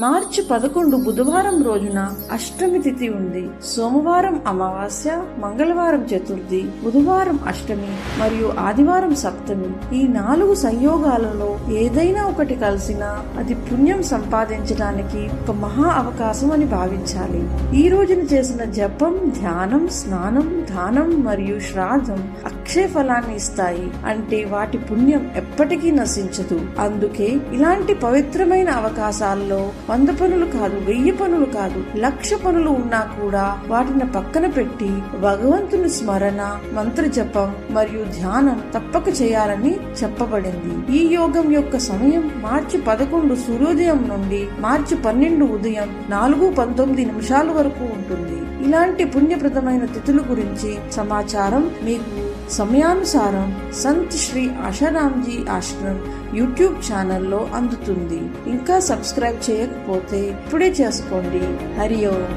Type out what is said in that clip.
మార్చి 11 బుధవారం రోజున అష్టమి తిథి ఉంది. సోమవారం అమావాస్య, మంగళవారం చతుర్థి, బుధవారం అష్టమి మరియు ఆదివారం సప్తమి. ఈ 4 సంయోగాలలో ఏదైనా ఒకటి కలిసినా అది పుణ్యం సంపాదించడానికి ఒక మహా అవకాశం అని భావించాలి. ఈ రోజున చేసిన జపం, ధ్యానం, స్నానం, దానం మరియు శ్రాద్ధం అక్షయ ఫలాన్ని ఇస్తాయి. అంటే వాటి పుణ్యం ఎప్పటికీ నశించదు. అందుకే ఇలాంటి పవిత్రమైన అవకాశాల్లో 100 పనులు కాదు, 1000 పనులు కాదు, 1,00,000 పనులు ఉన్నా కూడా వాటిని పక్కన పెట్టి భగవంతుని స్మరణ, మంత్ర జపం మరియు ధ్యానం తప్పక చేయాలని చెప్పబడింది. ఈ యోగం యొక్క సమయం మార్చి 11 సూర్యోదయం నుండి మార్చి 12 ఉదయం 4:19 వరకు ఉంటుంది. ఇలాంటి పుణ్యప్రదమైన తిథుల గురించి సమాచారం మీకు సమయానుసారం సంత్ శ్రీ ఆశారాంజీ ఆశ్రమ్ యూట్యూబ్ ఛానల్లో అందుతుంది. ఇంకా సబ్స్క్రైబ్ చేయకపోతే ఇప్పుడే చేసుకోండి. హరి ఓం.